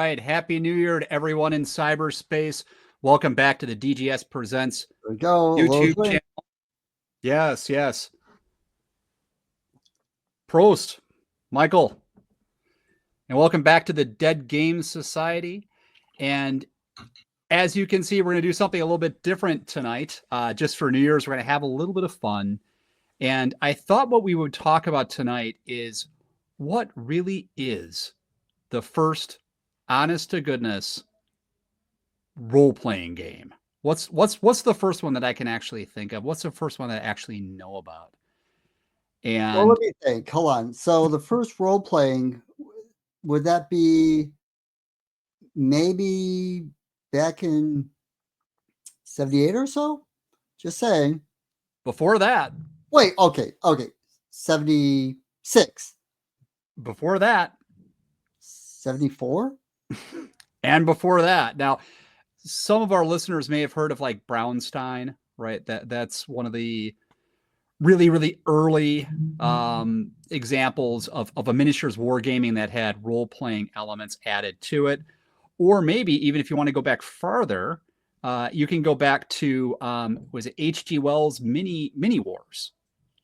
right. Happy New Year to everyone in cyberspace. Welcome back to the DGS Presents There we go. YouTube channel. Yes. Prost, Michael. And welcome back to the Dead Games Society. And as you can see, we're going to do something a little bit different tonight. Just for New Year's, we're going to have a little bit of fun. And I thought what we would talk about tonight is what really is the first honest to goodness role-playing game. What's the first one that I can actually think of? What's the first one that I actually know about? And well, let me think. Hold on. So the first role-playing, would that be maybe back in 78 or so? Just saying. Before that. Wait, okay. 76. Before that. 74? And before that. Now, some of our listeners may have heard of like Brownstein, right? That's one of the really early examples of a miniatures wargaming that had role-playing elements added to it. Or maybe even if you want to go back farther, you can go back to was it H.G. Wells' Mini Wars,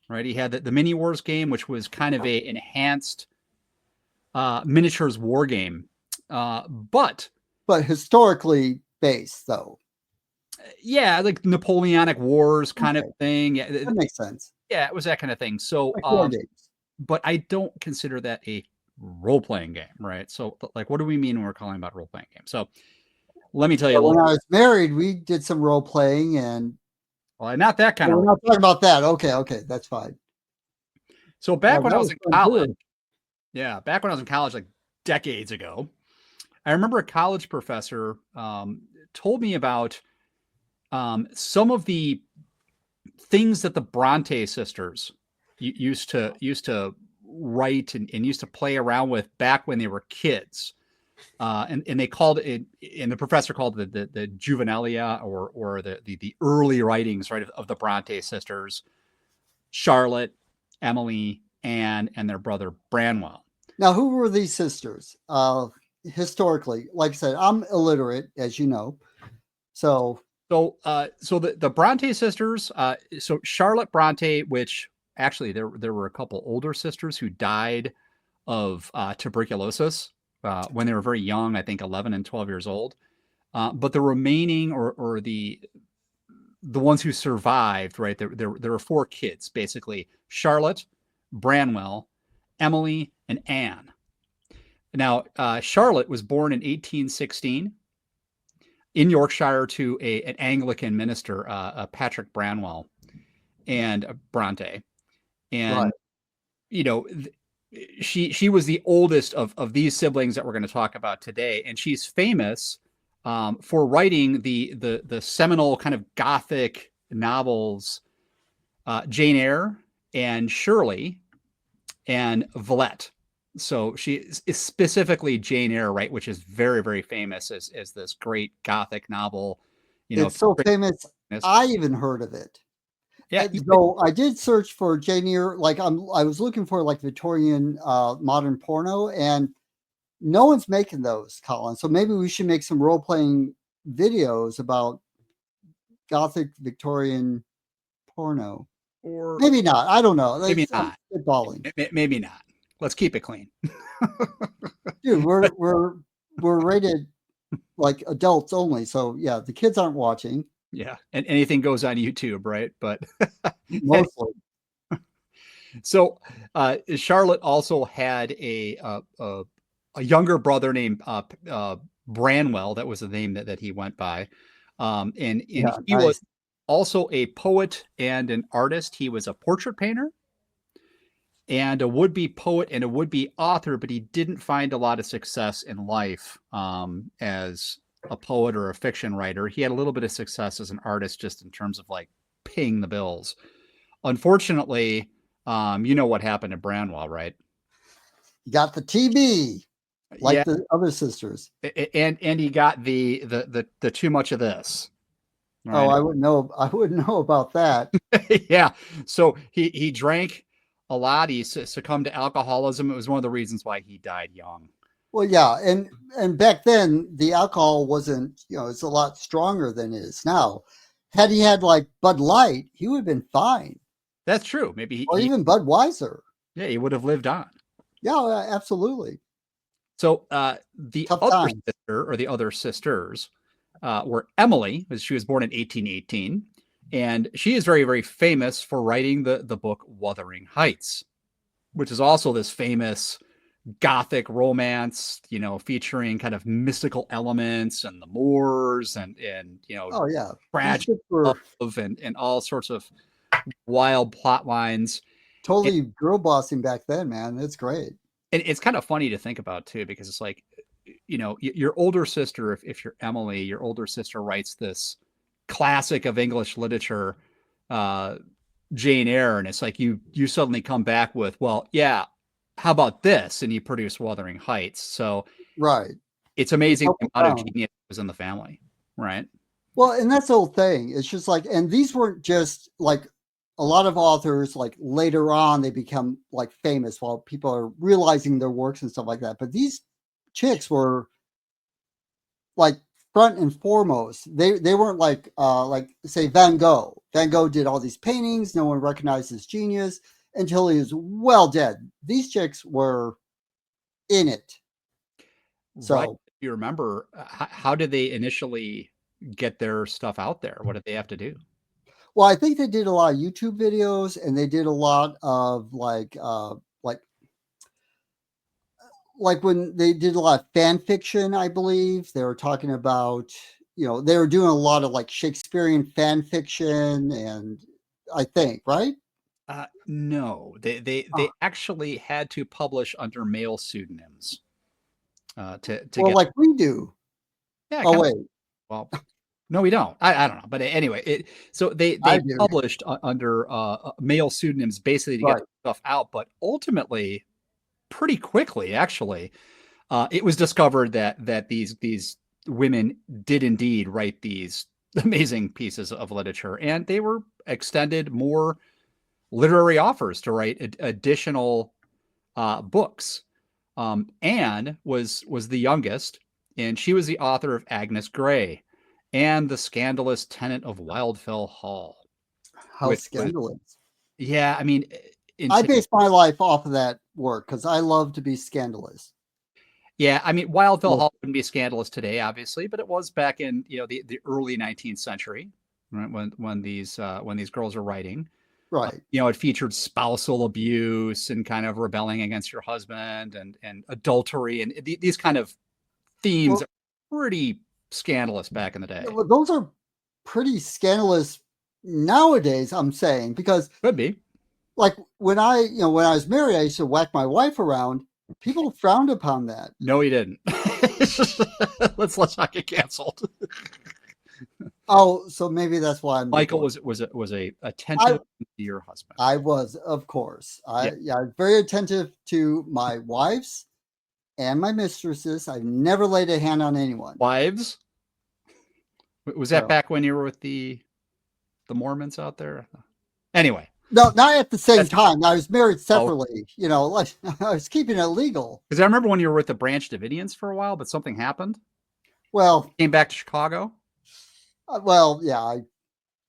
right? He had the Mini Wars game, which was kind of a enhanced miniatures war game, but historically based, though. Yeah, like Napoleonic Wars kind of thing. Yeah, that makes sense. Yeah, it was that kind of thing. So, like war games. But I don't consider that a role-playing game, right? So, like, what do we mean when we're calling about role-playing game? So, let me tell you. When I was married, we did some role-playing, and not that kind of. We're not talking about that. Okay, that's fine. So back when I was in college, back when I was in college, like decades ago, I remember a college professor told me about some of the things that the Bronte sisters used to write and used to play around with back when they were kids. And they called it, and the professor called it the juvenilia or the early writings, right, of the Bronte sisters, Charlotte, Emily, Anne, and their brother Branwell. Now, who were these sisters? Historically, like I said, I'm illiterate, as you know. So the Bronte sisters, so Charlotte Bronte, which actually there were a couple older sisters who died of tuberculosis when they were very young, I think 11 and 12 years old. But the remaining or the ones who survived, right, there were four kids, basically: Charlotte, Branwell, Emily, and Anne. Now, Charlotte was born in 1816 in Yorkshire to an Anglican minister, Patrick Branwell, and Bronte. And, she was the oldest of these siblings that we're going to talk about today. And she's famous for writing the seminal kind of gothic novels, Jane Eyre and Shirley and Villette. So she is specifically Jane Eyre, right, which is very, very famous as this great gothic novel. It's so famous, I even heard of it. Yeah. So I did search for Jane Eyre. Like I was looking for like Victorian modern porno, and no one's making those, Colin. So maybe we should make some role-playing videos about gothic Victorian porno. Or maybe not. I don't know. Maybe not. Maybe not. Let's keep it clean. Dude, we're rated like adults only. So yeah, the kids aren't watching. Yeah. And anything goes on YouTube, right? But mostly. So Charlotte also had a younger brother named Branwell. That was the name that he went by. And he was also a poet and an artist. He was a portrait painter and a would-be poet and a would-be author, but he didn't find a lot of success in life as a poet or a fiction writer. He had a little bit of success as an artist, just in terms of like paying the bills. Unfortunately, you know what happened to Branwell, right? He got the TB, like the other sisters, and he got the too much of this. Right? Oh, I wouldn't know about that. Yeah, so he drank a lot. He succumbed to alcoholism. It was one of the reasons why he died young. Well, yeah, and back then the alcohol wasn't, it's a lot stronger than it is now. Had he had like Bud Light, he would have been fine, That's true. Maybe or even Budweiser. yeah, he would have lived on. Yeah, absolutely. So the Tough other time. sister or the other sisters were Emily, she was born in 1818, and she is very, very famous for writing the book Wuthering Heights, which is also this famous gothic romance, featuring kind of mystical elements and the Moors and Oh yeah, these tragic ships were love and all sorts of wild plot lines. And, totally girl bossing back then, man. That's great. and it's kind of funny to think about too, because it's like, your older sister, if you're Emily, your older sister writes this classic of English literature, uh, Jane Eyre, and it's like you suddenly come back with, well, yeah, how about this? And you produce Wuthering Heights. So Right. it's They amazing the doubled amount of down. genius that was in the family, right? Well, and that's the whole thing. It's just like, and these weren't just like a lot of authors, like later on, they become like famous while people are realizing their works and stuff like that. But these chicks were like front and foremost. They weren't like say Van Gogh. Van Gogh did all these paintings. No one recognized his genius until he was well dead. These chicks were in it. Right. So, You remember, how did they initially get their stuff out there? What did they have to do? well, I think they did a lot of YouTube videos, and they did a lot of like when they did a lot of fan fiction. I believe they were talking about, they were doing a lot of like Shakespearean fan fiction, and I think, right? No, they Oh, actually had to publish under male pseudonyms to well, get. like we do. Yeah, Oh kind of. wait, Well, no, we don't. I don't know, but anyway, so I they do. published under male pseudonyms basically to get Right. their stuff out, but ultimately, pretty quickly, actually, it was discovered that these women did indeed write these amazing pieces of literature, and they were extended more literary offers to write additional books. Anne was the youngest, and she was the author of Agnes Grey and the scandalous tenant of Wildfell Hall, How which was, scandalous. yeah, I mean, I insane. base my life off of that work because I love to be scandalous. Yeah, I mean, Wildfell Well, Hall wouldn't be scandalous today, obviously, but it was back in the early 19th century, right, when these girls are writing. right. It featured spousal abuse and kind of rebelling against your husband and adultery and these kind of themes Well, are pretty scandalous back in the day. well, those are pretty scandalous nowadays, I'm saying, because Could be. like when I was married, I used to whack my wife around. People frowned upon that. No, he didn't. Let's not get canceled. Oh, so maybe that's why I'm Michael different. was a I attentive to your husband. I was, of course. Yeah, I'm very attentive to my wives and my mistresses. I've never laid a hand on anyone. wives. Was that So back when you were with the Mormons out there? Anyway, no, not at the same that's time. I was married oh, separately. Like I was keeping it legal. because I remember when you were with the Branch Davidians for a while, but something happened. Well, Came back to Chicago. yeah.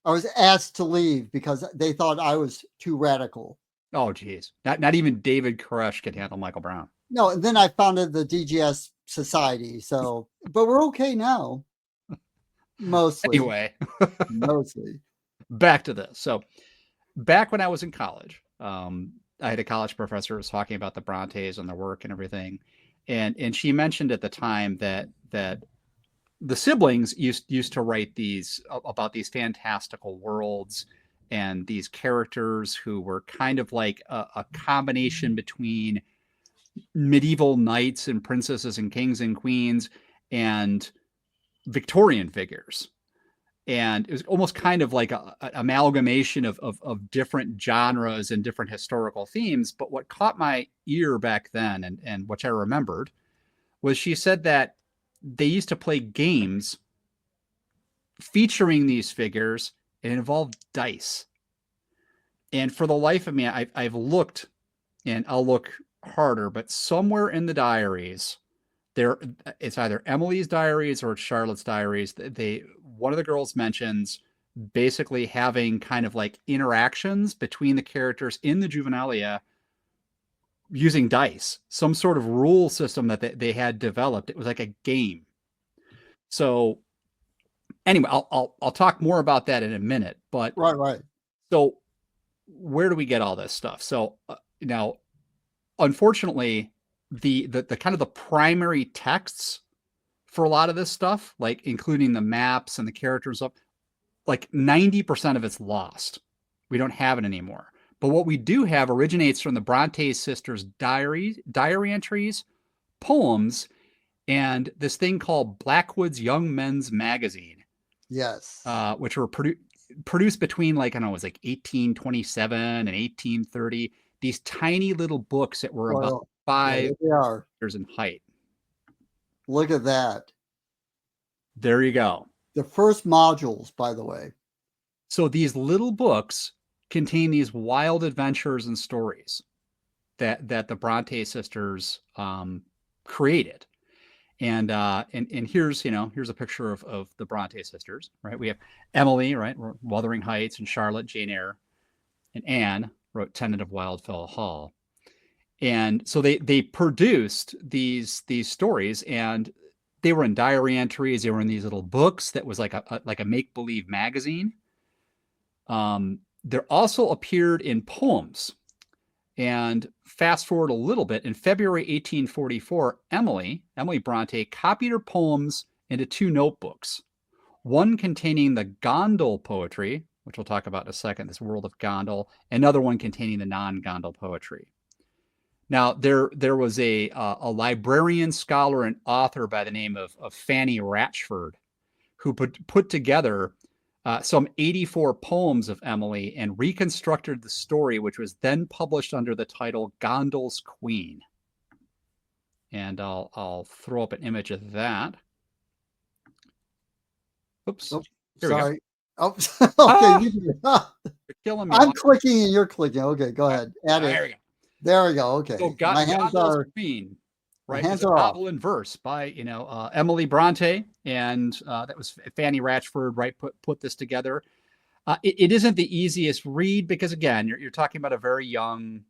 I was asked to leave because they thought I was too radical. Oh, geez, not even David Koresh could handle Michael Brown. No, and then I founded the DGS Society. So, but we're okay now, mostly, Anyway, mostly. back to this. So back when I was in college, I had a college professor who was talking about the Brontes and their work and everything, and she mentioned at the time that the siblings used to write these about these fantastical worlds and these characters who were kind of like a combination between medieval knights and princesses and kings and queens and Victorian figures. And it was almost kind of like an amalgamation of different genres and different historical themes. But what caught my ear back then, and which I remembered, was she said that they used to play games featuring these figures and it involved dice. And for the life of me, I've looked, and I'll look harder, but somewhere in the diaries, it's either Emily's diaries or it's Charlotte's diaries. One of the girls mentions basically having kind of like interactions between the characters in the juvenilia using dice, some sort of rule system that they had developed. It was like a game. So anyway, I'll talk more about that in a minute. But Right. so where do we get all this stuff? So now, unfortunately, the kind of the primary texts for a lot of this stuff, like including the maps and the characters, up like 90% of it's lost. We don't have it anymore. But what we do have originates from the Bronte sisters' diary entries, poems, and this thing called Blackwood's Young Men's Magazine. Yes. Which were produced between, like, I don't know, it was like 1827 and 1830. These tiny little books that were about 5 years in height. Look at that. There you go. The first modules, by the way. So these little books contain these wild adventures and stories that the Bronte sisters created. And here's a picture of the Bronte sisters, right? We have Emily, right, Wuthering Heights, and Charlotte, Jane Eyre, and Anne wrote Tenant of Wildfell Hall. And so they produced these stories, and they were in diary entries. They were in these little books that was like a make-believe magazine. There also appeared in poems. And fast forward a little bit, in February 1844, Emily Bronte copied her poems into 2 notebooks, one containing the Gondal poetry, which we'll talk about in a second, this world of Gondal, another one containing the non-Gondal poetry. Now, there was a librarian, scholar, and author by the name of Fanny Ratchford, who put together some 84 poems of Emily and reconstructed the story, which was then published under the title Gondal's Queen. And I'll throw up an image of that. Oops. Oh, here sorry. We go. Oh, okay. You're killing me. I'm clicking and you're clicking. Okay, go ahead. Add it. There we go. There we go. Okay. So Gondal's Queen, right? Hands it's a are novel in verse by Emily Bronte, and that was Fanny Ratchford, right? Put this together. It isn't the easiest read because, again, you're talking about a very young,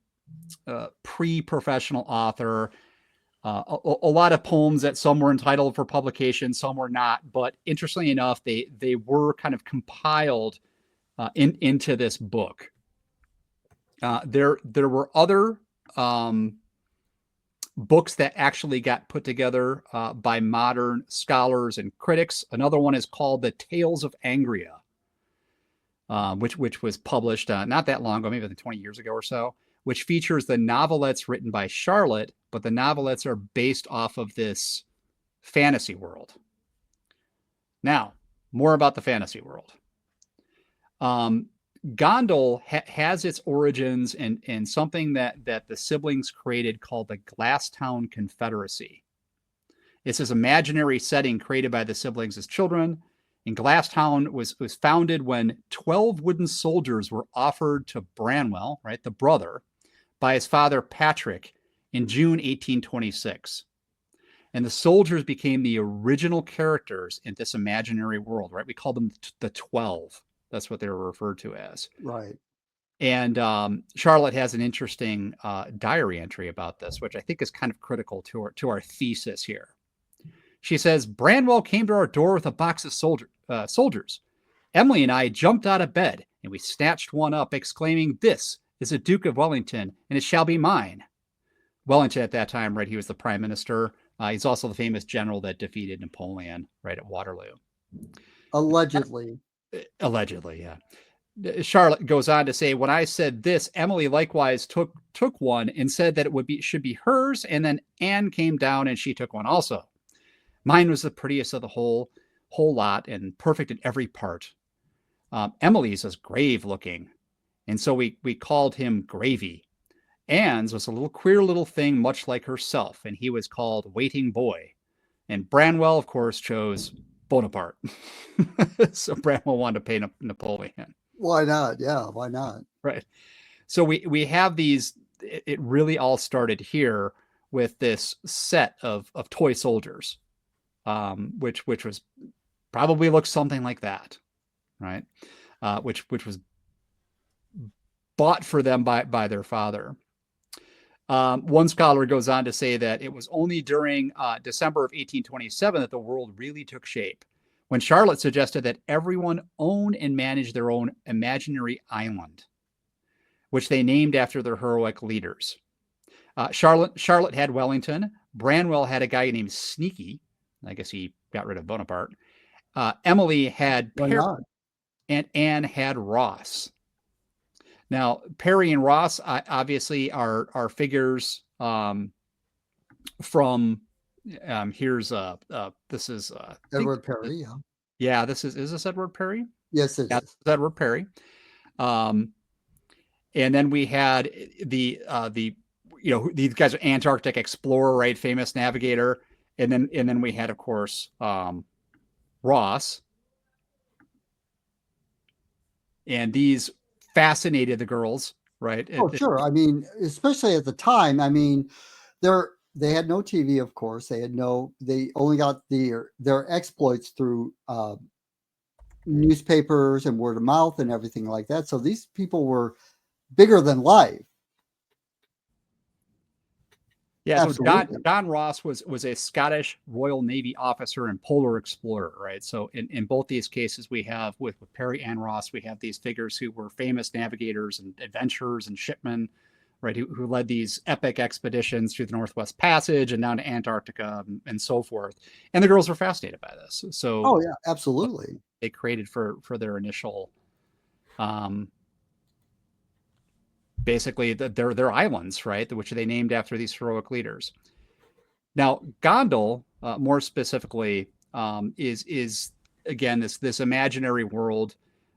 pre-professional author. A lot of poems that some were entitled for publication, some were not. But interestingly enough, they were kind of compiled into this book. There were other books that actually got put together by modern scholars and critics. Another one is called The Tales of Angria, which was published not that long ago, maybe 20 years ago or so, which features the novelettes written by Charlotte, but the novelettes are based off of this fantasy world. Now, more about the fantasy world. Gondal has its origins in something that the siblings created called the Glasstown Confederacy. It's this imaginary setting created by the siblings as children. And Glasstown was founded when 12 wooden soldiers were offered to Branwell, right, the brother, by his father Patrick in June 1826. And the soldiers became the original characters in this imaginary world, right? We call them the 12. That's what they were referred to as. Right. And Charlotte has an interesting diary entry about this, which I think is kind of critical to our thesis here. She says, Branwell came to our door with a box of soldiers. Emily and I jumped out of bed, and we snatched one up, exclaiming, "This is a Duke of Wellington, and it shall be mine." Wellington at that time, right, he was the prime minister. He's also the famous general that defeated Napoleon, right, at Waterloo. Allegedly. Allegedly, yeah. Charlotte goes on to say, when I said this, Emily likewise took one and said that should be hers, and then Anne came down and she took one also. Mine was the prettiest of the whole lot and perfect in every part. Emily's was grave looking, and so we called him Gravy. Anne's was a little queer little thing, much like herself, and he was called Waiting Boy. And Branwell, of course, chose Bonaparte. So Branwell wanted to pay Napoleon. Why not? Yeah, why not? Right. So we have these, it really all started here with this set of toy soldiers, which was probably looks something like that, right? Which was bought for them by their father. One scholar goes on to say that it was only during December of 1827 that the world really took shape, when Charlotte suggested that everyone own and manage their own imaginary island, which they named after their heroic leaders. Charlotte had Wellington. Branwell had a guy named Sneaky. I guess he got rid of Bonaparte. Emily had Perry, and Anne had Ross. Now, Perry and Ross obviously are figures from. Here's this is Edward Perry. Yeah, this is this Edward Perry? Yes, it is Edward Perry. And then we had the these guys are Antarctic explorer, right? Famous navigator. And then we had, of course, Ross. And these fascinated the girls, right? Oh, sure. I mean, especially at the time. I mean, they had no TV, of course. They only got their exploits through newspapers and word of mouth and everything like that. So these people were bigger than life. Yeah, so John Ross was a Scottish Royal Navy officer and polar explorer, right? So in both these cases, we have with Perry and Ross, we have these figures who were famous navigators and adventurers and shipmen, right? Who led these epic expeditions through the Northwest Passage and down to Antarctica and so forth. And the girls were fascinated by this. So oh yeah, absolutely. They created for their initial basically their islands, right, which they named after these heroic leaders. Now, Gondal, more specifically, is again this imaginary world.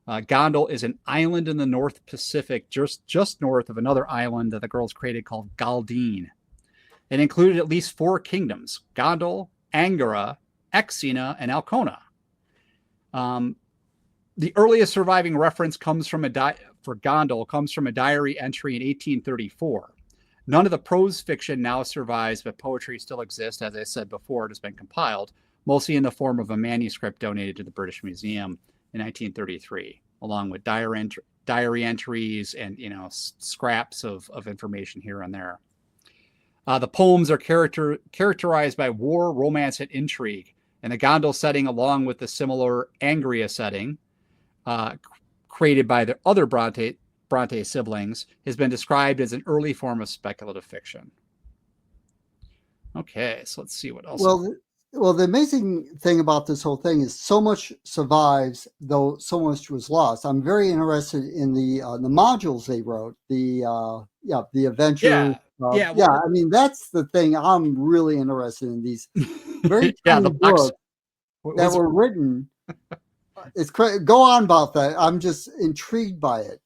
Gondal is an island in the North Pacific, just north of another island that the girls created called Galdine. It included at least 4 kingdoms: Gondal, Angara, Exina, and Alcona. The earliest surviving reference for Gondal comes from a diary entry in 1834. None of the prose fiction now survives, but poetry still exists. As I said before, it has been compiled, mostly in the form of a manuscript donated to the British Museum in 1933, along with diary entries and scraps of information here and there. The poems are characterized by war, romance, and intrigue, and the Gondal setting, along with the similar Angria setting, created by the other Bronte siblings, has been described as an early form of speculative fiction. Okay, so let's see what else. Well, the amazing thing about this whole thing is so much survives, though so much was lost. I'm very interested in the modules they wrote. The adventure. I mean, that's the thing I'm really interested in. These very tiny books that were written. It's crazy. Go on about that. I'm just intrigued by it.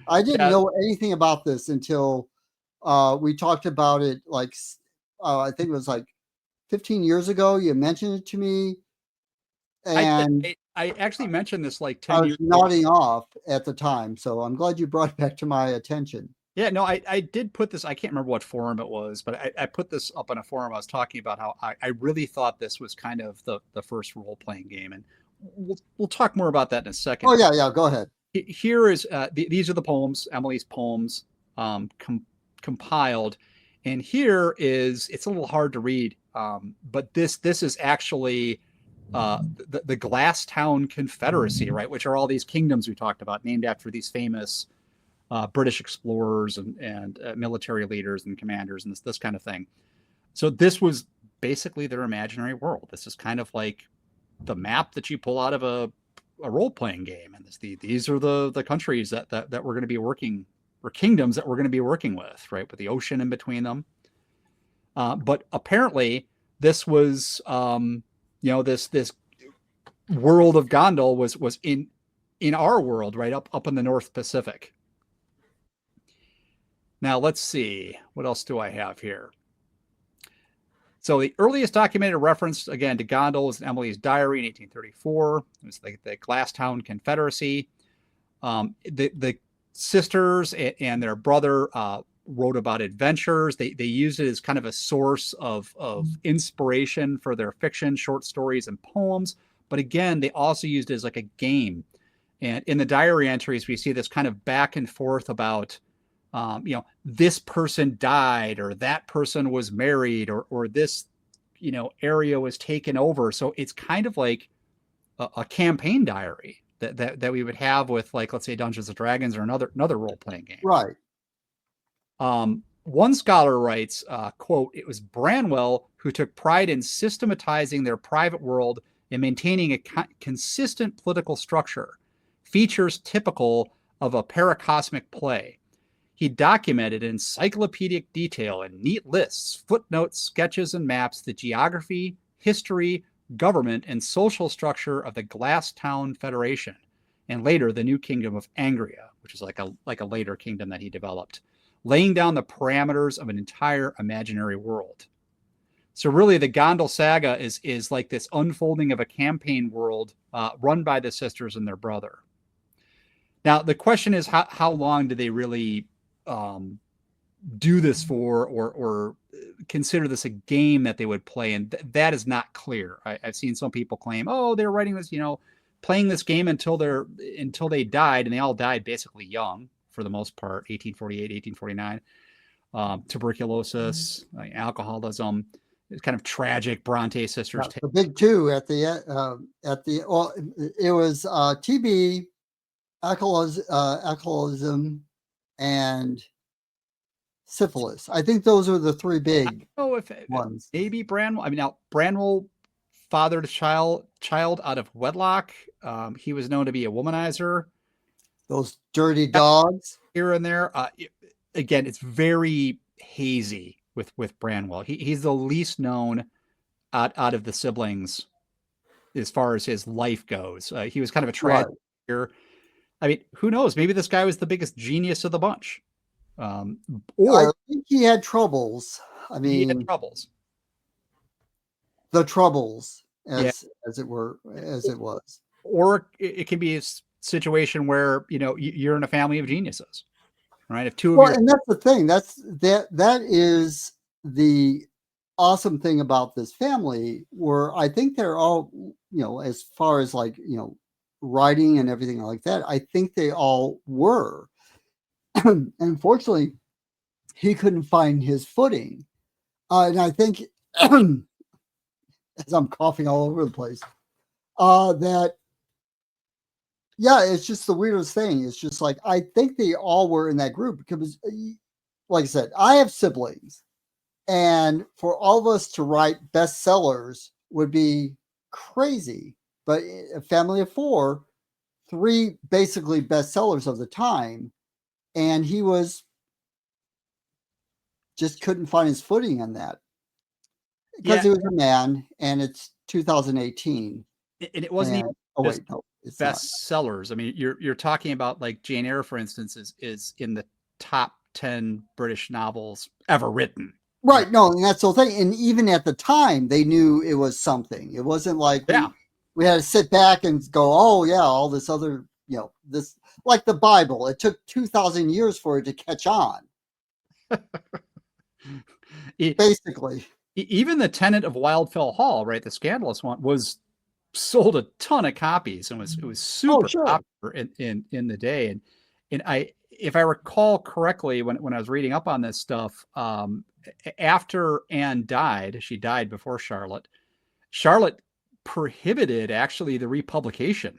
I didn't know anything about this until we talked about it. Like I think it was like 15 years ago. You mentioned it to me, and I actually mentioned this like 10 years ago. Nodding off at the time. So I'm glad you brought it back to my attention. Yeah, no, I did put this. I can't remember what forum it was, but I put this up on a forum. I was talking about how I really thought this was kind of the first role playing game, and we'll talk more about that in a second. Oh yeah, go ahead. Here is these are the poems, Emily's poems, compiled, and here is, it's a little hard to read, but this is actually the Glasstown Confederacy, right, which are all these kingdoms we talked about, named after these famous British explorers and military leaders and commanders and this kind of thing. So this was basically their imaginary world. This is kind of like the map that you pull out of a role-playing game, and these are the countries that we're going to be working, or kingdoms that we're going to be working with, right, with the ocean in between them. But apparently this was this world of Gondal was in our world, right, up in the North Pacific. Now let's see, what else do I have here? So the earliest documented reference, again, to Gondal was in Emily's diary in 1834. It was the Glasstown Confederacy. The sisters and their brother wrote about adventures. They used it as kind of a source of inspiration for their fiction, short stories, and poems. But again, they also used it as like a game. And in the diary entries, we see this kind of back and forth about, this person died, or that person was married, or this, area was taken over. So it's kind of like a campaign diary that we would have with, like, let's say Dungeons and Dragons or another role playing game. Right. One scholar writes, quote, "It was Branwell who took pride in systematizing their private world and maintaining a consistent political structure, features typical of a paracosmic play. He documented in encyclopedic detail and neat lists, footnotes, sketches, and maps the geography, history, government, and social structure of the Glasstown Confederation, and later the new kingdom of Angria," which is like a later kingdom that he developed, laying down the parameters of an entire imaginary world. So really, the Gondal saga is like this unfolding of a campaign world run by the sisters and their brother. Now, the question is, how long do they really do this for, or consider this a game that they would play? And that is not clear. I've seen some people claim, oh, they're writing this, playing this game until they died, and they all died basically young for the most part, 1848, 1849. Tuberculosis, alcoholism, it's kind of tragic. Bronte sisters. The big two at the it was TB, alcoholism, and syphilis. I think those are the three big ones. Maybe Branwell. I mean, now Branwell fathered a child out of wedlock. He was known to be a womanizer. Those dirty dogs here and there. Again, it's very hazy with Branwell. He's the least known out of the siblings as far as his life goes. He was kind of a tragic figure. I mean, who knows? Maybe this guy was the biggest genius of the bunch. Or I think he had troubles. I mean, he had troubles. The troubles, as it was. Or it can be a situation where you're in a family of geniuses, right? If two of and that's the thing. That is the awesome thing about this family, where I think they're all, as far as like, writing and everything like that, I think they all were. Unfortunately, he couldn't find his footing. And I think, as I'm coughing all over the place, it's just the weirdest thing. It's just like, I think they all were in that group because, like I said, I have siblings, and for all of us to write bestsellers would be crazy. But a family of four, 3 basically bestsellers of the time, and he just couldn't find his footing on that because he was a man, and it's 2018. And it wasn't even bestsellers. I mean, you're talking about like Jane Eyre, for instance, is in the top 10 British novels ever written. Right. No, and that's the thing. And even at the time, they knew it was something. It wasn't like we had to sit back and go, oh yeah, all this other, this, like the Bible. It took 2,000 years for it to catch on. Basically. Even the Tenant of Wildfell Hall, right, the scandalous one, was sold a ton of copies and was super popular in the day. And if I recall correctly, when I was reading up on this stuff, after Anne died, she died before Charlotte prohibited actually the republication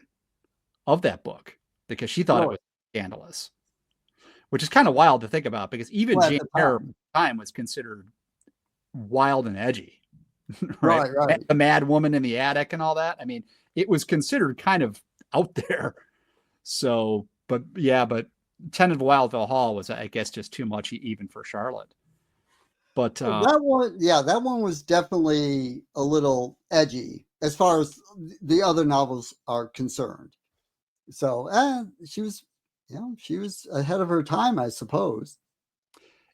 of that book because she thought it was scandalous, which is kind of wild to think about, because even Jane Eyre at the time was considered wild and edgy. Right. The mad woman in the attic and all that. I mean, it was considered kind of out there. So, but Tenant of Wildfell Hall was, I guess, just too much even for Charlotte. But that one was definitely a little edgy as far as the other novels are concerned. So, she was ahead of her time, I suppose.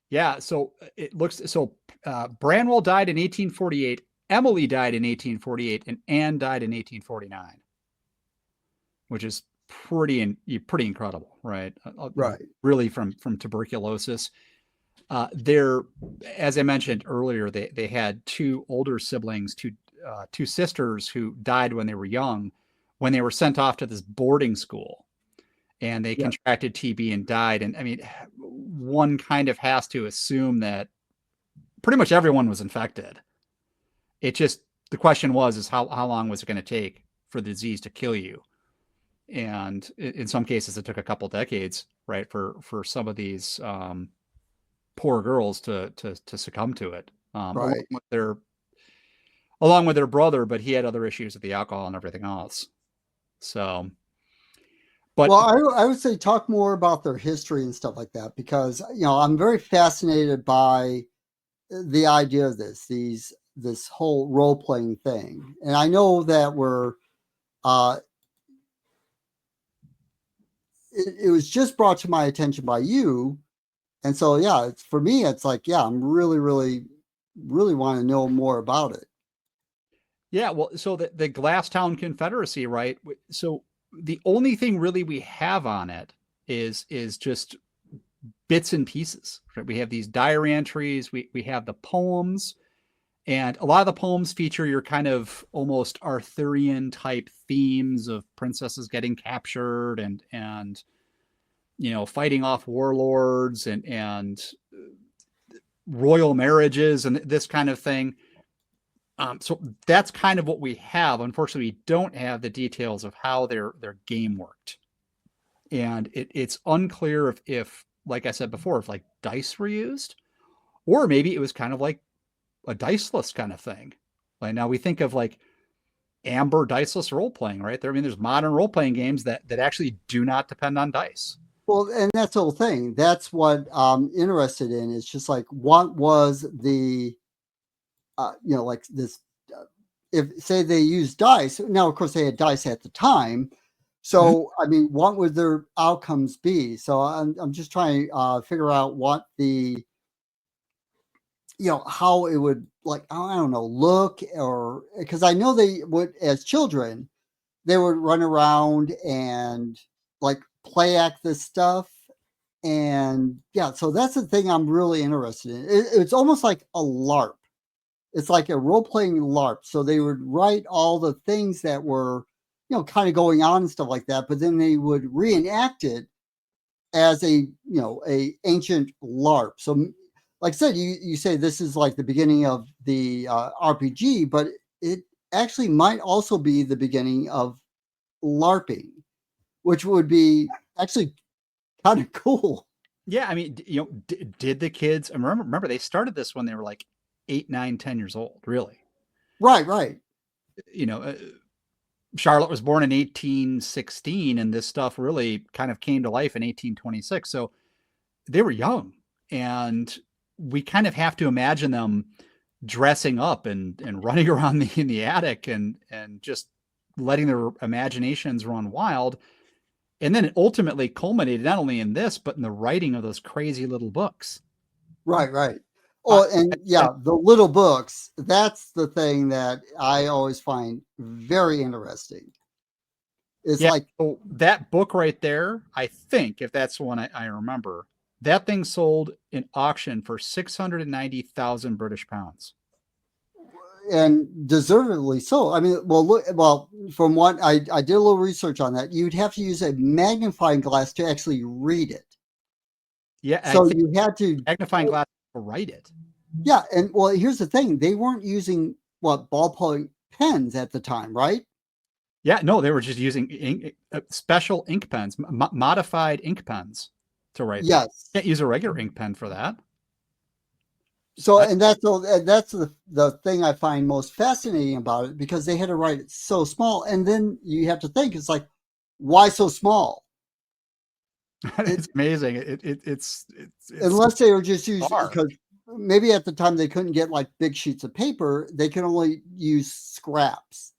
Yeah. So it looks Branwell died in 1848. Emily died in 1848, and Anne died in 1849, which is pretty incredible, right? Right. Really, from tuberculosis. They're, as I mentioned earlier, they had two older siblings, two sisters who died when they were young, when they were sent off to this boarding school, and they Yeah. contracted TB and died. And I mean, one kind of has to assume that pretty much everyone was infected. It just, the question is how long was it going to take for the disease to kill you? And in some cases, it took a couple decades, right, for some of these poor girls to succumb to it, Right. along with their brother, but he had other issues with the alcohol and everything else. So, but well, I would say talk more about their history and stuff like that, because I'm very fascinated by the idea of this whole role playing thing, and I know that it was just brought to my attention by you, and so yeah, for me, it's like I'm really, really, really want to know more about it. yeah, well, so the Glasstown Confederacy, right? So the only thing really we have on it is just bits and pieces. Right? We have these diary entries, we have the poems, and a lot of the poems feature your kind of almost Arthurian type themes of princesses getting captured and fighting off warlords and royal marriages and this kind of thing. So that's kind of what we have. Unfortunately, we don't have the details of how their game worked, and it's unclear if, like I said before, if like dice were used, or maybe it was kind of like a diceless kind of thing. Like now we think of like Amber diceless role playing, right? There's modern role playing games that actually do not depend on dice. Well, and that's the whole thing. That's what I'm interested in. It's just like, what was the like this, if say they used dice. Now of course they had dice at the time, so I mean, what would their outcomes be? So I'm just trying to figure out what the how it would, like, I don't know, look, or because I know they would, as children, they would run around and like play act this stuff. And yeah, so that's the thing I'm really interested in. It's almost like a LARP. It's like a role playing LARP. So they would write all the things that were, kind of going on and stuff like that, but then they would reenact it as a ancient LARP. So, like I said, you say this is like the beginning of the RPG, but it actually might also be the beginning of LARPing, which would be actually kind of cool. Yeah, I mean, did the kids remember they started this when they were like 8, 9, 10 years old, really? Right. Charlotte was born in 1816, and this stuff really kind of came to life in 1826. So they were young, and we kind of have to imagine them dressing up and running around in the attic and just letting their imaginations run wild. And then it ultimately culminated not only in this, but in the writing of those crazy little books. Right. Oh, and yeah, the little books, that's the thing that I always find very interesting. It's like, so that book right there, I think, if that's the one I remember, that thing sold in auction for 690,000 British pounds. and deservedly so. I mean, well, from what I did a little research on that, you'd have to use a magnifying glass to actually read it. Yeah, so you had to magnifying glass to write it. Yeah, and well, here's the thing: they weren't using ballpoint pens at the time, right? Yeah, no, they were just using special ink pens, modified ink pens to write. Yes, you can't use a regular ink pen for that. So, and that's the thing I find most fascinating about it, because they had to write it so small, and then you have to think, it's like, why so small? It's amazing. It's unless they were just using, because maybe at the time they couldn't get like big sheets of paper, they could only use scraps.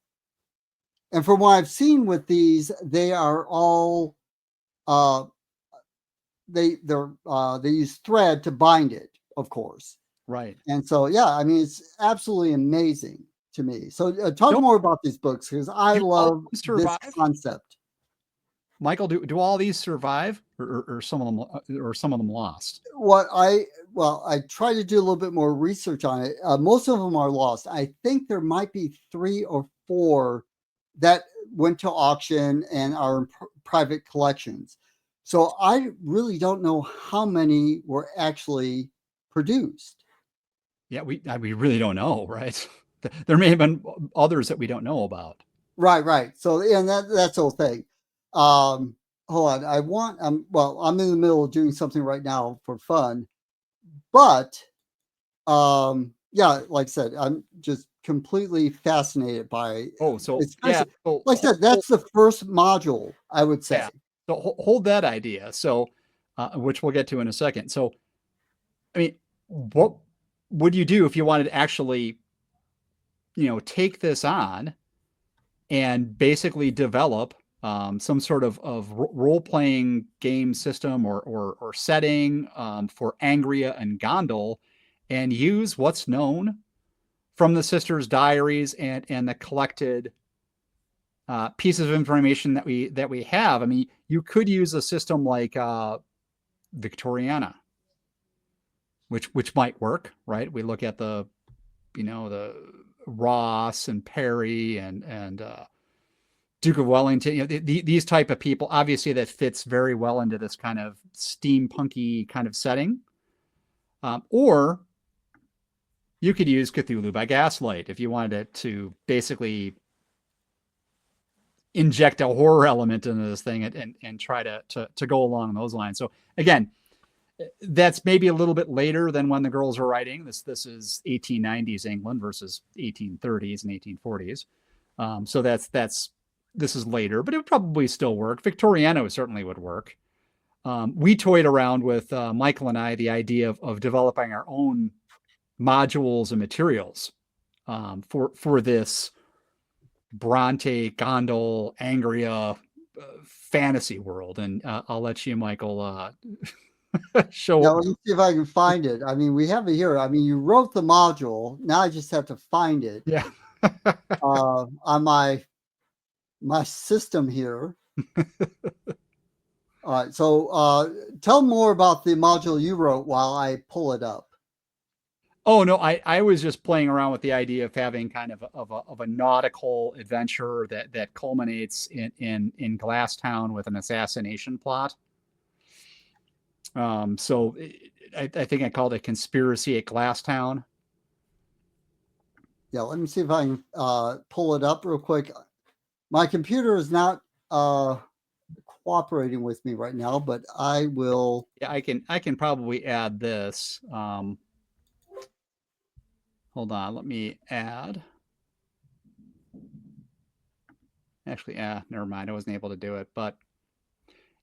And from what I've seen with these, they are all they use thread to bind it, of course. Right. And so, yeah, I mean, it's absolutely amazing to me. So talk more about these books, because I love this concept. Michael, do all these survive, or some of them lost? I tried to do a little bit more research on it. Most of them are lost. I think there might be 3 or 4 that went to auction and are in private collections. So I really don't know how many were actually produced. Yeah, we really don't know, right? There may have been others that we don't know about. Right. So, and that's the whole thing. Um, Hold on. I'm in the middle of doing something right now for fun, but yeah, like I said, I'm just completely fascinated by, Oh, so yeah, especially, like I said, that's the first module, I would say. yeah. So hold that idea. So, which we'll get to in a second. So, I mean, what would you do if you wanted to actually, take this on and basically develop some sort of role playing game system or setting for Angria and Gondal, and use what's known from the sisters' diaries and the collected pieces of information that we have. I mean, you could use a system like Victoriana, which might work, right? We look at the Ross and Perry and Duke of Wellington, these type of people. Obviously, that fits very well into this kind of steampunky kind of setting. Or you could use Cthulhu by Gaslight if you wanted to basically inject a horror element into this thing and try to go along those lines. So again, that's maybe a little bit later than when the girls were writing. This is 1890s England versus 1830s and 1840s. So this is later, but it would probably still work. Victoriano certainly would work. We toyed around with Michael and I the idea of developing our own modules and materials for this Bronte, Gondal, Angria fantasy world, and I'll let you, Michael, show. Now, let me see if I can find it. I mean, we have it here. I mean, you wrote the module. Now I just have to find it Yeah. on my system here. All right. So tell more about the module you wrote while I pull it up. Oh no, I was just playing around with the idea of having kind of a nautical adventure that culminates in Glasstown with an assassination plot. So I think I called it Conspiracy at Glasstown. Yeah, let me see if I can pull it up real quick. My computer is not cooperating with me right now, but I will. Yeah, I can probably add this. Hold on, let me add. Actually, never mind. I wasn't able to do it, but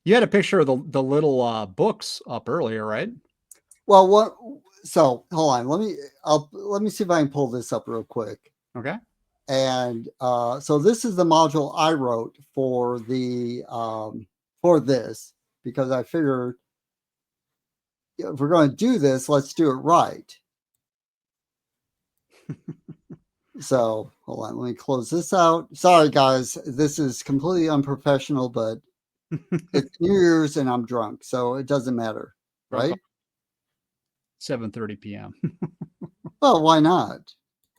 you had a picture of the little books up earlier, right? Well, what? So hold on. Let me see if I can pull this up real quick. Okay. And so this is the module I wrote for for this, because I figured if we're going to do this, let's do it right. So hold on, let me close this out. Sorry, guys, this is completely unprofessional, but it's New Year's and I'm drunk, so it doesn't matter, right? 7:30 p.m. Well, why not?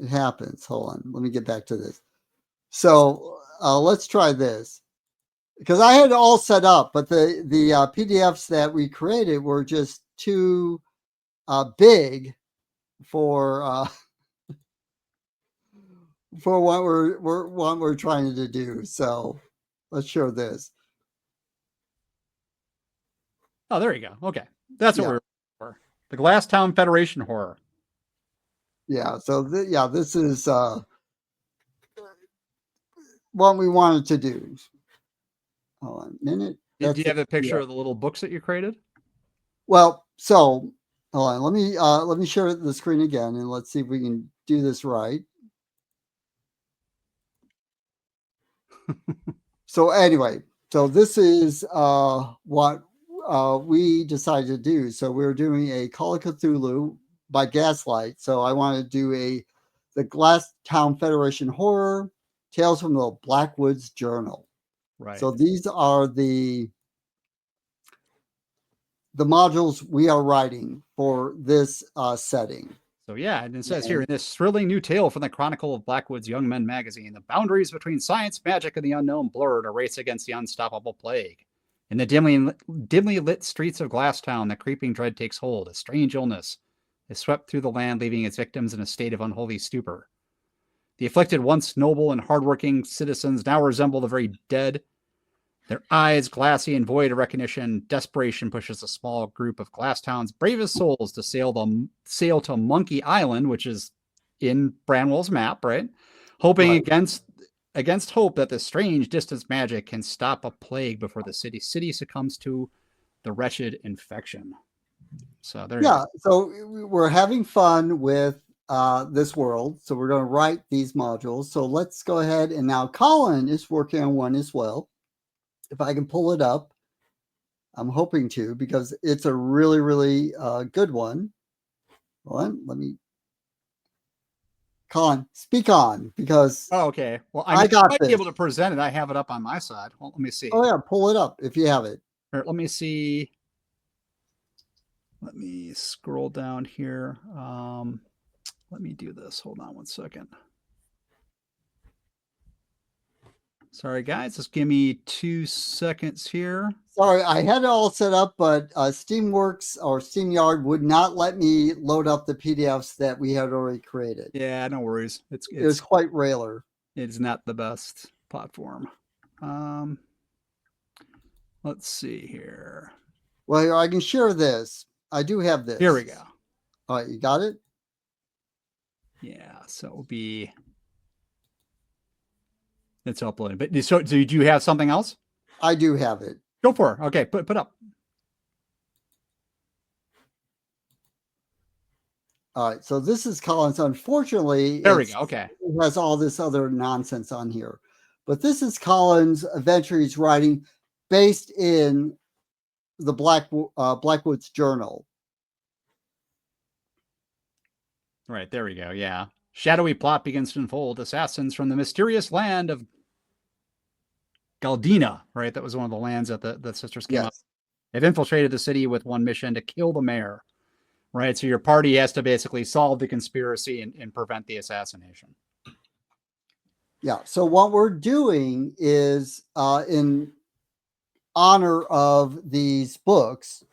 It happens. Hold on, let me get back to this. So let's try this, because I had it all set up, but the PDFs that we created were just too big for for what we're trying to do. So let's show this. Oh, there you go. Okay, that's what Yeah. we're for. The Glasstown Confederation horror. Yeah. So this is what we wanted to do. Hold on a minute. Do That's you have a picture yeah. of the little books that you created? Well, so hold on. Let me share the screen again, and let's see if we can do this right. So anyway, so this is what we decided to do. So we're doing a Call of Cthulhu by Gaslight. So I want to do the Glasstown Federation horror, Tales from the Blackwoods Journal. Right. So these are the modules we are writing for this setting. So yeah, and it says here in this thrilling new tale from the Chronicle of Blackwood's Young Men magazine, the boundaries between science, magic, and the unknown blurred a race against the unstoppable plague. In the dimly lit streets of Glasstown, the creeping dread takes hold. A strange illness is swept through the land, leaving its victims in a state of unholy stupor. The afflicted, once noble and hardworking citizens, now resemble the very dead. Their eyes glassy and void of recognition, desperation pushes a small group of Glasstown's bravest souls to sail to Monkey Island, which is in Branwell's map, right? Hoping against hope that the strange distance magic can stop a plague before the city succumbs to the wretched infection. So there you go. So we're having fun with this world. So we're going to write these modules. So let's go ahead, and now Colin is working on one as well. If I can pull it up, I'm hoping to, because it's a really, really good one. Hold on, let me. Colin, speak on, because okay. Well, I might be able to present it. I have it up on my side. Well, let me see. Oh yeah, pull it up if you have it. Here, let me see. Let me scroll down here. Let me do this. Hold on one second. Sorry, guys. Just give me 2 seconds here. Sorry, I had it all set up, but Steamworks or SteamYard would not let me load up the PDFs that we had already created. Yeah, no worries. It was quite railer. It's not the best platform. Let's see here. Well, here, I can share this. I do have this. Here we go. All right, you got it? Yeah, so it will be... It's uploaded. But so do you have something else? I do have it. Go for it. Okay, put up. All right, so this is Colin's. Unfortunately, there we go. Okay, it has all this other nonsense on here, but this is Colin's adventure he's writing, based in the Blackwood's Journal. Right, there we go. Yeah, shadowy plot begins to unfold. Assassins from the mysterious land of Galdina, right? That was one of the lands that the sisters came up. They've infiltrated the city with one mission: to kill the mayor. Right, so your party has to basically solve the conspiracy and prevent the assassination. Yeah, so what we're doing is, in honor of these books,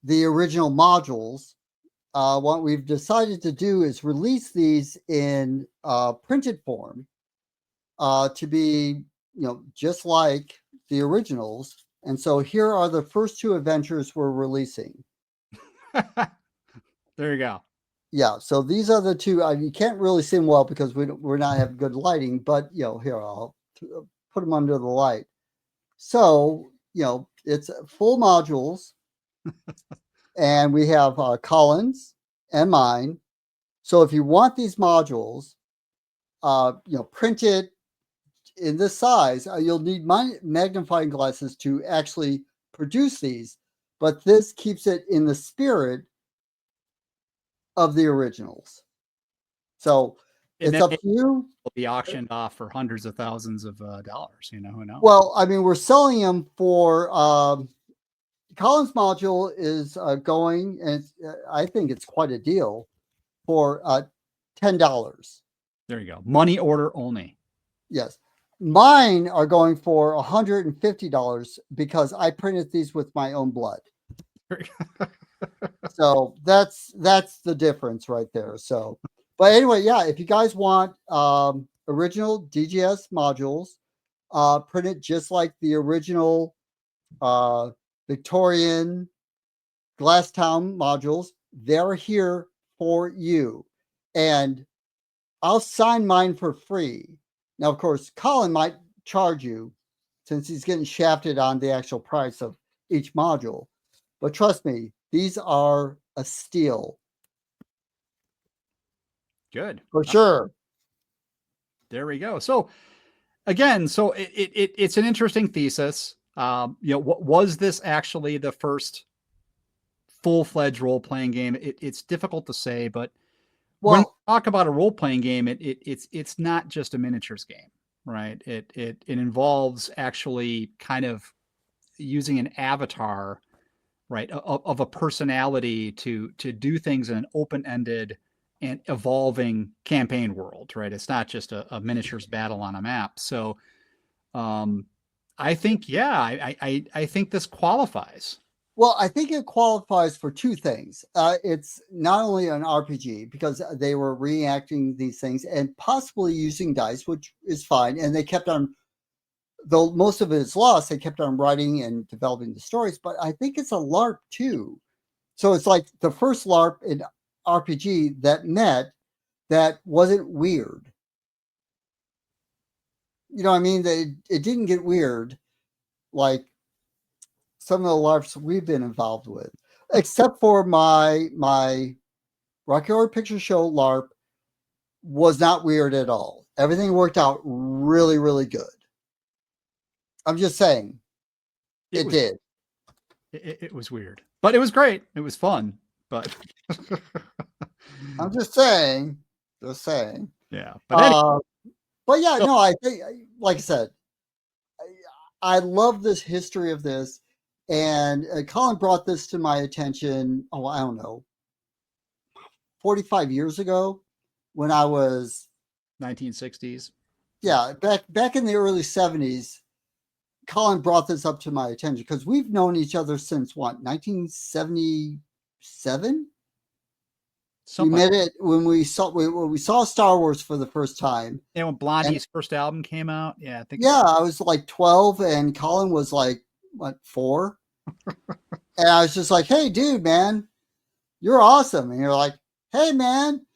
the original modules, what we've decided to do is release these in printed form, to be, just like the originals. And so here are the first 2 adventures we're releasing. There you go. Yeah, so these are the 2. You can't really see them well because we're not having good lighting, but here, I'll put them under the light. So it's full modules, and we have Colin's and mine. So if you want these modules, printed in this size, you'll need my magnifying glasses to actually produce these. But this keeps it in the spirit of the originals. So it's up to you. Will be auctioned off for hundreds of thousands of dollars. Who knows? Well, I mean, we're selling them for Colin's module is going, and I think it's quite a deal, for $10. There you go. Money order only. Yes. Mine are going for $150 because I printed these with my own blood. So that's the difference right there. So, but anyway, yeah, if you guys want original DGS modules, printed just like the original Victorian Glasstown modules, they're here for you. And I'll sign mine for free. Now, of course, Colin might charge you, since he's getting shafted on the actual price of each module. But trust me, these are a steal. Good. For sure. There we go. So again, it's an interesting thesis. Was this actually the first full-fledged role-playing game? It's difficult to say, but when we talk about a role-playing game, it's not just a miniatures game, right? It involves actually kind of using an avatar, right, of a personality to do things in an open-ended and evolving campaign world, right? It's not just a miniatures battle on a map. So I think, yeah, I think this qualifies. Well, I think it qualifies for two things. It's not only an RPG because they were reenacting these things and possibly using dice, which is fine. And they kept on, though most of it is lost, they kept on writing and developing the stories. But I think it's a LARP too. So it's like the first LARP in RPG that wasn't weird. You know what I mean? It didn't get weird like some of the LARPs we've been involved with, except for my Rocky Horror Picture Show LARP was not weird at all. Everything worked out really, really good. I'm just saying, it did. It was weird, but it was great. It was fun, but I'm just saying, yeah. But anyway, but yeah, no, I think, like I said, I love this history of this. And Colin brought this to my attention, oh, I don't know, 45 years ago when I was 1960s. Yeah, back in the early 70s, Colin brought this up to my attention because we've known each other since what, 1977? We met it when we saw Star Wars for the first time. Yeah, when Blondie's first album came out. Yeah, I think. Yeah, I was like 12 and Colin was like, what, 4? And I was just like, hey, dude, man, you're awesome. And you're like, hey, man,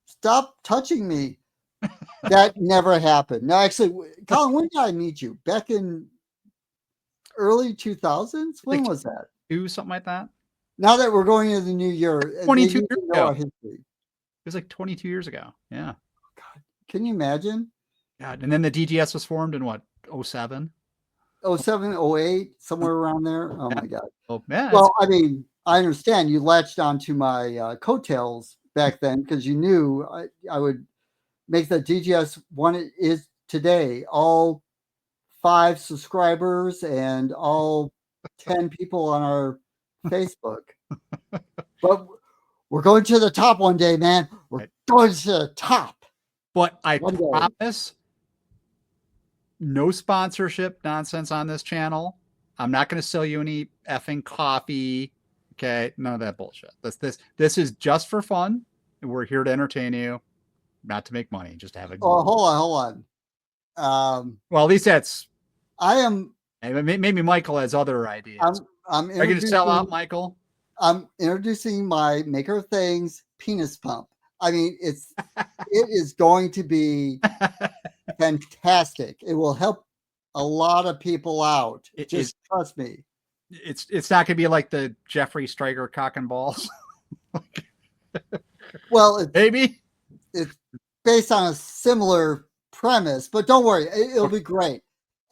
stop touching me. That never happened. No, actually, Colin, when did I meet you? Back in early 2000s? When was that? Something like that. Now that we're going into the new year, 22 years ago. Our history. It was like 22 years ago. Yeah. God, can you imagine? God, and then the DGS was formed in what, 07? 07, 08, somewhere around there. Oh my God. Oh, yeah. Well, I mean, I understand you latched onto my coattails back then because you knew I would make the DGS one it is today. All 5 subscribers and all 10 people on our Facebook. But we're going to the top one day, man. We're going to the top. But I promise no sponsorship nonsense on this channel. I'm not going to sell you any effing coffee. Okay, none of that bullshit. This is just for fun. We're here to entertain you, not to make money, just to have a. Oh, hold on. Well, at least that's. I am. Maybe Michael has other ideas. Are you going to sell out, Michael? I'm introducing my Maker of Things penis pump. I mean, it is going to be fantastic. It will help a lot of people out. Trust me. It's not going to be like the Jeffrey Striker cock and balls. Well, maybe it's based on a similar premise, but don't worry, it'll be great.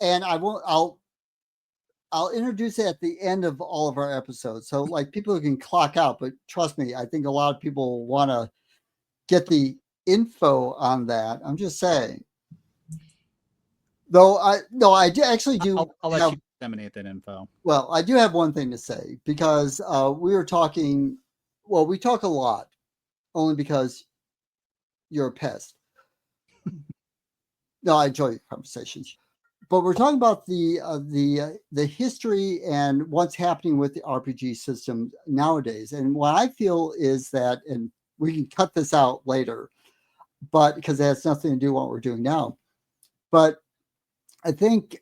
And I'll introduce it at the end of all of our episodes, so like people can clock out. But trust me, I think a lot of people want to get the info on that. I'm just saying. Though I do actually do. I'll let you disseminate that info. Well, I do have one thing to say because we were talking. Well, we talk a lot, only because you're a pest. No, I enjoy conversations, but we're talking about the history and what's happening with the RPG system nowadays. And what I feel is that, and we can cut this out later, but because it has nothing to do with what we're doing now. But I think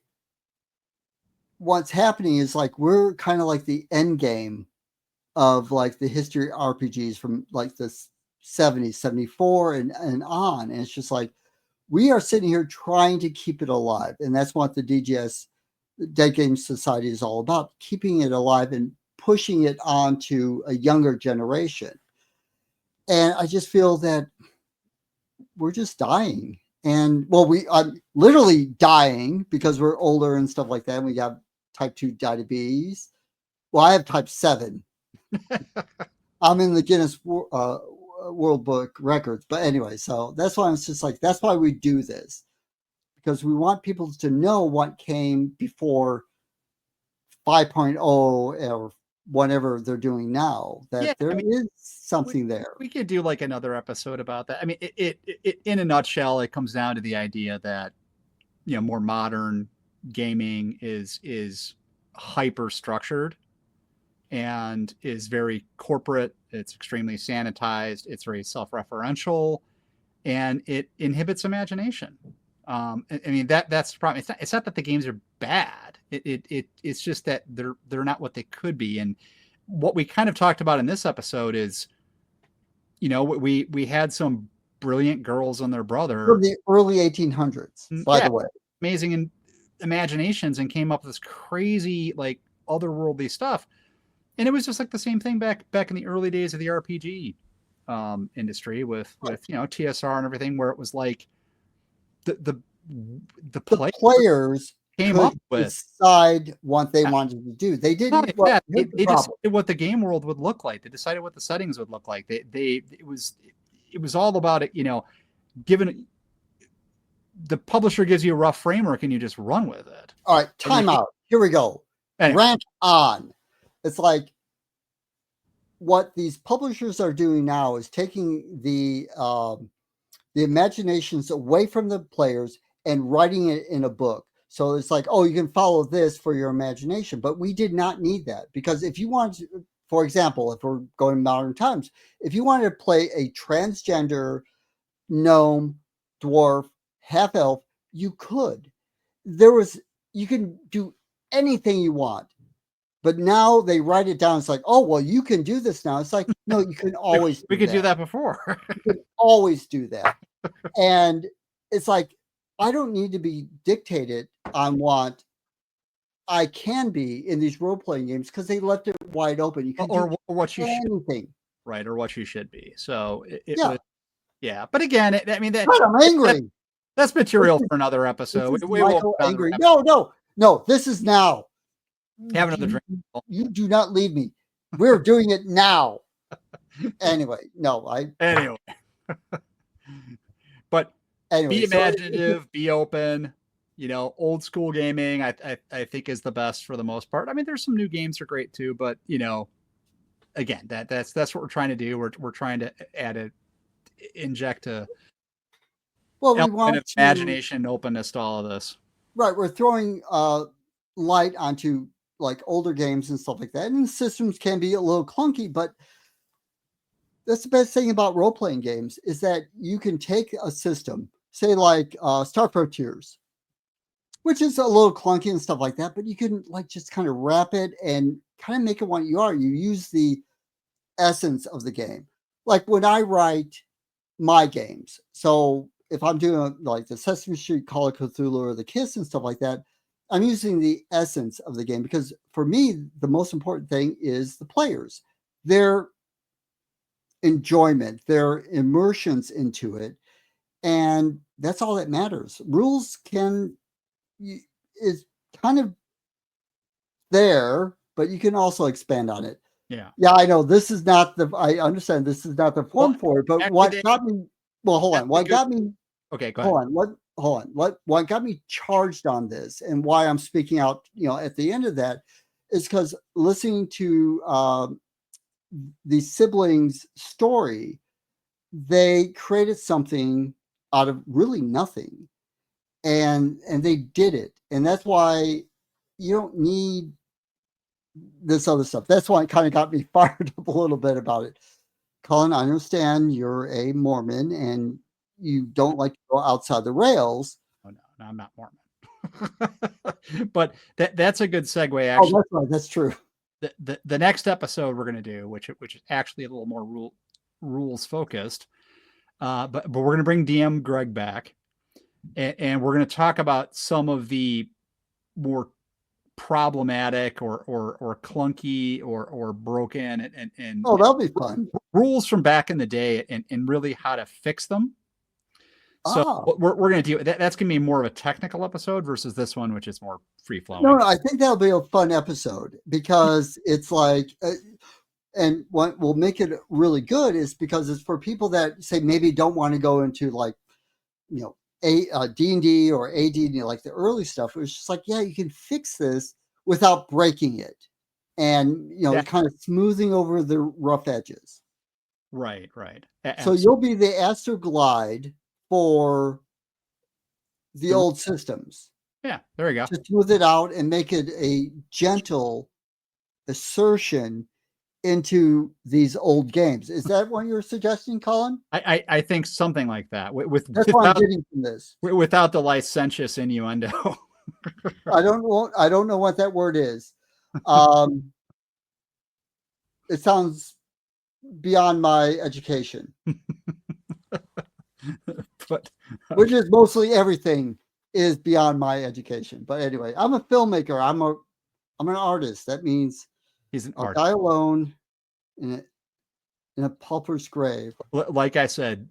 what's happening is like we're kind of like the end game of like the history RPGs from like the 70s, 74 and on. And it's just like we are sitting here trying to keep it alive. And that's what the DGS, the Dead Game Society, is all about, keeping it alive and pushing it on to a younger generation. And I just feel that we're just dying. And well, I'm literally dying because we're older and stuff like that. And we got type 2 diabetes. Well, I have type 7. I'm in the Guinness World Book records. But anyway, so that's why it's just like, that's why we do this, because we want people to know what came before 5.0 or whatever they're doing now, that there is something there. We could do like another episode about that. I mean, it in a nutshell, it comes down to the idea that, you know, more modern gaming is hyper structured and is very corporate. It's extremely sanitized. It's very self-referential, and it inhibits imagination. I mean, that's the problem. It's not that the games are bad. It's just that they're not what they could be. And what we kind of talked about in this episode is, you know, we had some brilliant girls and their brother from the early 1800s, by the way, amazing imaginations, and came up with this crazy, like, otherworldly stuff. And it was just like the same thing back in the early days of the RPG industry with you know, TSR and everything, where it was like the players came up with decide what they wanted to do. They didn't. They decided what the game world would look like. They decided what the settings would look like. It was all about it, you know, given the publisher gives you a rough framework and you just run with it. All right, time out. Here we go. Anyway. Rant on. It's like what these publishers are doing now is taking the imaginations away from the players and writing it in a book. So it's like, oh, you can follow this for your imagination. But we did not need that, because if you want to, for example, if we're going to modern times, if you wanted to play a transgender gnome, dwarf, half elf, you could. You can do anything you want. But now they write it down. It's like, oh, well, you can do this now. It's like, no, you can always we could do that before. You can always do that. And it's like, I don't need to be dictated on what I can be in these role-playing games, because they left it wide open. You can or what you anything. Right, or what you should be. So yeah. But again, I mean, I'm angry. That's material for another episode. We Michael angry. No, this is now. Have another drink. You do not leave me. We're doing it now. Anyway. But be imaginative, be open. You know, old school gaming, I think, is the best for the most part. I mean, there's some new games are great too, but, you know, again, that's what we're trying to do. We're trying to inject a imagination and openness to all of this. Right, we're throwing light onto like older games and stuff like that, and systems can be a little clunky, but that's the best thing about role-playing games, is that you can take a system, say like Star Frontiers, which is a little clunky and stuff like that, but you can like just kind of wrap it and kind of make it what you are. You use the essence of the game. Like when I write my games, so if I'm doing like the Sesame Street, Call of Cthulhu, or the Kiss and stuff like that, I'm using the essence of the game, because for me, the most important thing is the players, their enjoyment, their immersions into it. And that's all that matters. Rules is kind of there, but you can also expand on it. Yeah, I know this is not I understand this is not the form for it, but what got me, hold on. What got me, okay, go ahead. What got me charged on this, and why I'm speaking out, you know, at the end of that, is because listening to the siblings' story, they created something out of really nothing, and they did it, and that's why you don't need this other stuff. That's why it kind of got me fired up a little bit about it. Colin, I understand you're a Mormon and you don't like to go outside the rails. Oh, no, I'm not Mormon. But that's a good segue, actually. Oh, that's right. That's true. The next episode we're going to do, which is actually a little more rules focused, but we're going to bring DM Greg back, and we're going to talk about some of the more problematic or clunky or broken and that'll be fun, rules from back in the day, and really how to fix them. So we're going to do that's going to be more of a technical episode versus this one, which is more free flowing. No, I think that'll be a fun episode, because it's like and what will make it really good is because it's for people that say maybe don't want to go into like, you know, D&D or AD&D, like the early stuff. It was just like, yeah, you can fix this without breaking it, and you know, Yeah. kind of smoothing over the rough edges. Right. So you'll be the Astro Glide for the old systems. Yeah, there we go. To smooth it out and make it a gentle assertion into these old games. Is that what you're suggesting, Colin? I think something like that. That's what I'm getting from this. Without the licentious innuendo. I don't know what that word is. It sounds beyond my education. But which is mostly everything is beyond my education. But anyway, I'm a filmmaker. I'm an artist. That means he's an I'll artist. die alone in a pauper's grave. Like I said,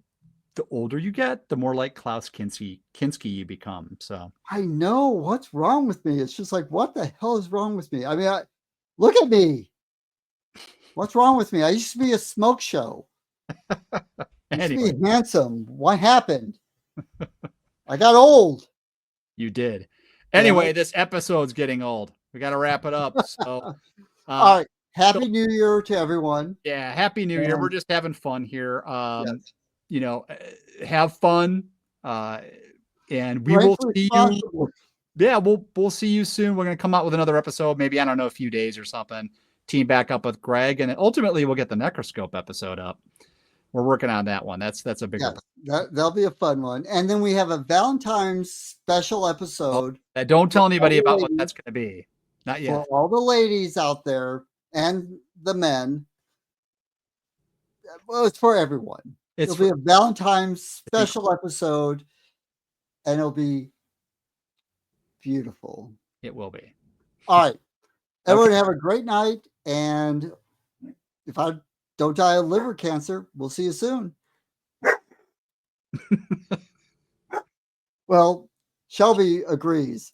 the older you get, the more like Klaus Kinski you become. So I know what's wrong with me. It's just like, what the hell is wrong with me? I mean, look at me. What's wrong with me? I used to be a smoke show. I used to be handsome. What happened? I got old. You did. Anyway, this episode's getting old. We got to wrap it up. So, all right. Happy New Year to everyone. Yeah, Happy New Year. We're just having fun here. Yes. You know, have fun. And we will see you. Yeah, we'll see you soon. We're going to come out with another episode, maybe, I don't know, a few days or something. Team back up with Greg, and ultimately we'll get the Necroscope episode up. We're working on that one. That's a big one. That'll be a fun one. And then we have a Valentine's special episode. Don't tell anybody about what that's going to be. Not yet. For all the ladies out there and the men. Well, it's for everyone. It'll be a Valentine's special episode, and it'll be beautiful. It will be. All right. Everyone have a great night. And if I don't die of liver cancer, we'll see you soon. Well, Shelby agrees.